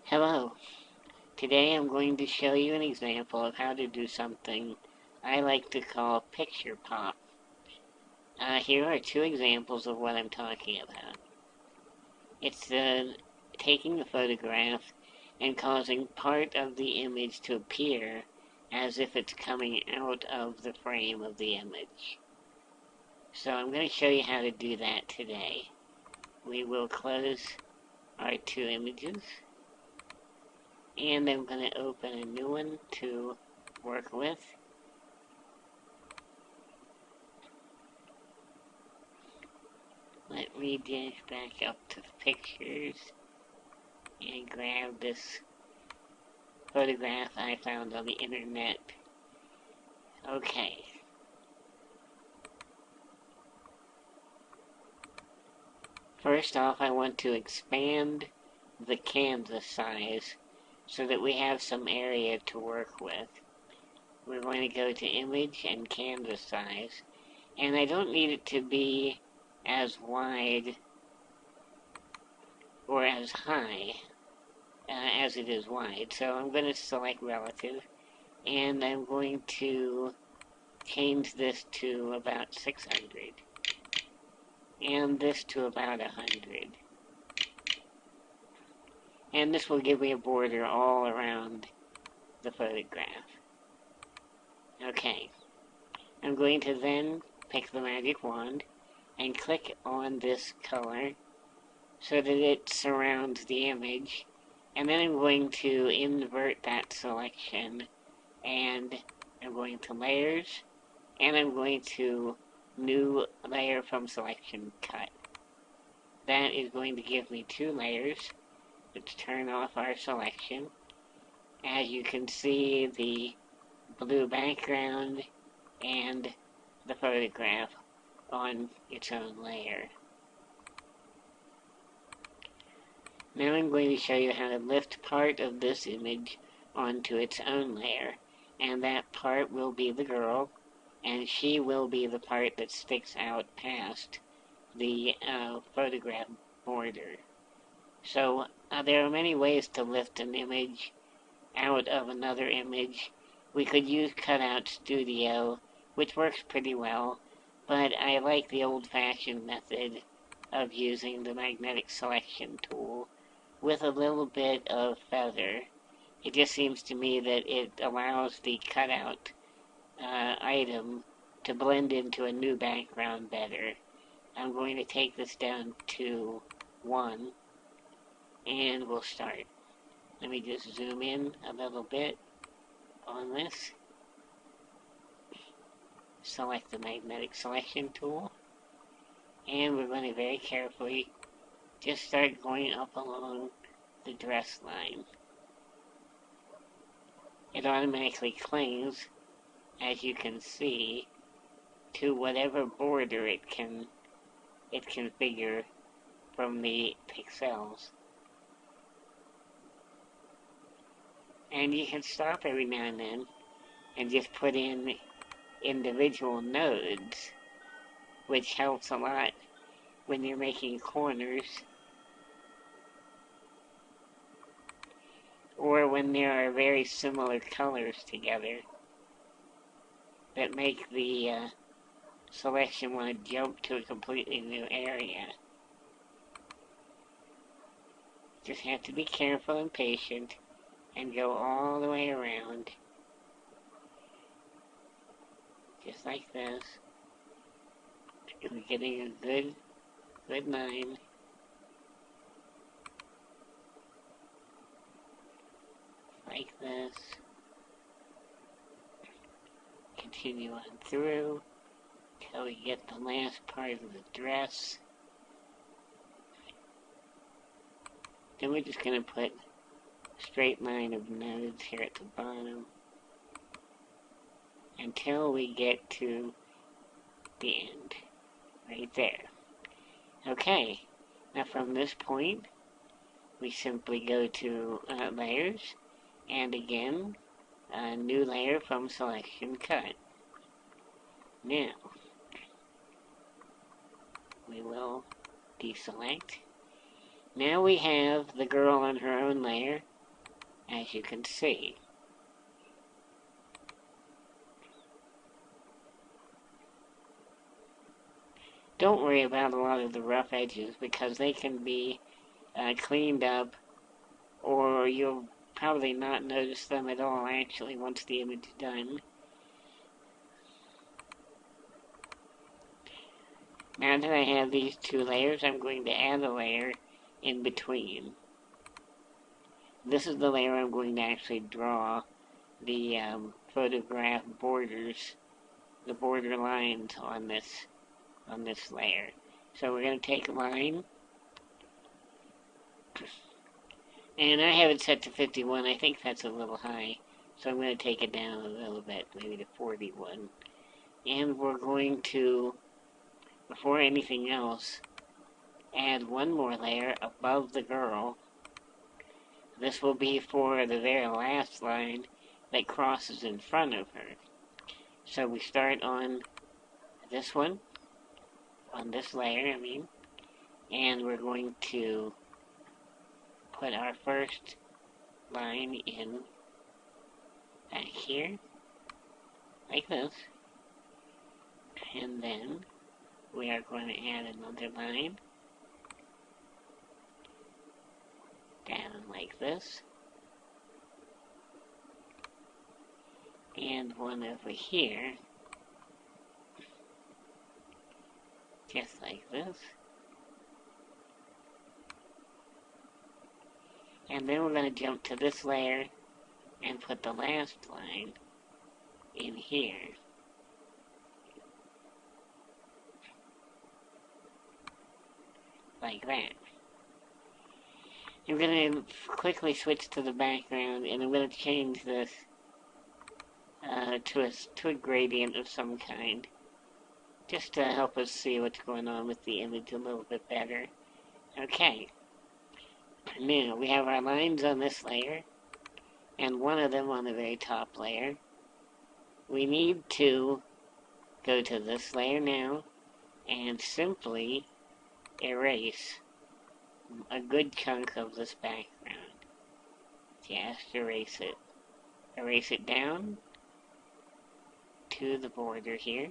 Hello. Today I'm going to show you an example of how to do something I like to call picture pop. Here are two examples of what I'm talking about. It's taking a photograph and causing part of the image to appear as if it's coming out of the frame of the image. So I'm going to show you how to do that today. We will close our two images. And I'm going to open a new one to work with. Let me dash back up to pictures and grab this photograph I found on the internet. Okay. First off, I want to expand the canvas size so that we have some area to work with. We're going to go to Image and Canvas Size, and I don't need it to be as wide or as high as it is wide. So I'm going to select Relative, and I'm going to change this to about 600, and this to about 100. And this will give me a border all around the photograph. Okay, I'm going to then pick the magic wand and click on this color so that it surrounds the image, and then I'm going to invert that selection, and I'm going to Layers, and I'm going to New Layer from Selection Cut. That is going to give me two layers. Let's turn off our selection. As you can see, the blue background and the photograph on its own layer. Now I'm going to show you how to lift part of this image onto its own layer, and that part will be the girl, and she will be the part that sticks out past the photograph border. So there are many ways to lift an image out of another image. We could use Cutout Studio, which works pretty well, but I like the old-fashioned method of using the magnetic selection tool with a little bit of feather. It just seems to me that it allows the cutout item to blend into a new background better. I'm going to take this down to 1, and we'll start. Let me just zoom in a little bit on this. Select the magnetic selection tool, and we're going to very carefully just start going up along the dress line. It automatically clings, as you can see, to whatever border it can figure from the pixels. And you can stop every now and then and just put in individual nodes, which helps a lot when you're making corners or when there are very similar colors together that make the selection want to jump to a completely new area. Just have to be careful and patient and go all the way around, just like this. We're getting a good line. Like this. Continue on through till we get the last part of the dress. Then we're just going to put a straight line of nodes here at the bottom until we get to the end, right there. Okay, now from this point, we simply go to Layers, and again, a new layer from Selection Cut. Now, we will deselect. Now we have the girl on her own layer, as you can see. Don't worry about a lot of the rough edges because they can be cleaned up, or you'll probably not notice them at all actually once the image is done. Now that I have these two layers, I'm going to add a layer in between. This is the layer I'm going to actually draw the photograph borders, the border lines on this layer. So we're going to take a line, and I have it set to 51. I think that's a little high, so I'm going to take it down a little bit, maybe to 41. And we're going to, before anything else, add one more layer above the girl. This will be for the very last line that crosses in front of her. So we start on this one, on this layer, and we're going to put our first line in back here, like this, and then we are going to add another line down like this, and one over here, just like this. And then we're going to jump to this layer and put the last line in here. Like that. I'm going to quickly switch to the background, and I'm going to change this to a gradient of some kind, just to help us see what's going on with the image a little bit better. Okay. Now, we have our lines on this layer, and one of them on the very top layer. We need to go to this layer now, and simply erase a good chunk of this background. Just erase it. Erase it down to the border here.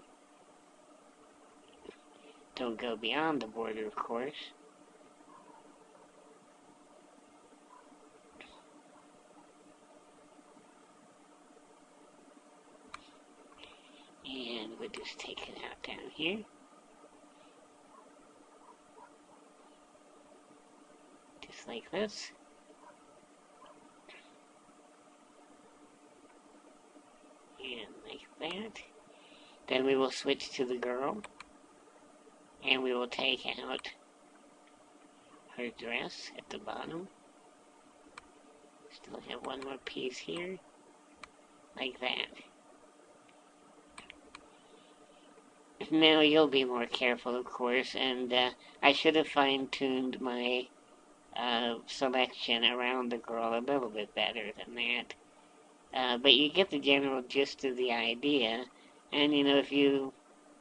Don't go beyond the border, of course. And we'll just take it out down here. Just like this. And like that. Then we will switch to the girl. And we will take out her dress at the bottom. Still have one more piece here. Like that. Now you'll be more careful, of course, and I should have fine-tuned my selection around the girl a little bit better than that. But you get the general gist of the idea, and if you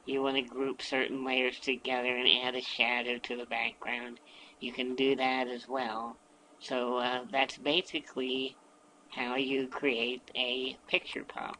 want to group certain layers together and add a shadow to the background, you can do that as well. So that's basically how you create a picture pop.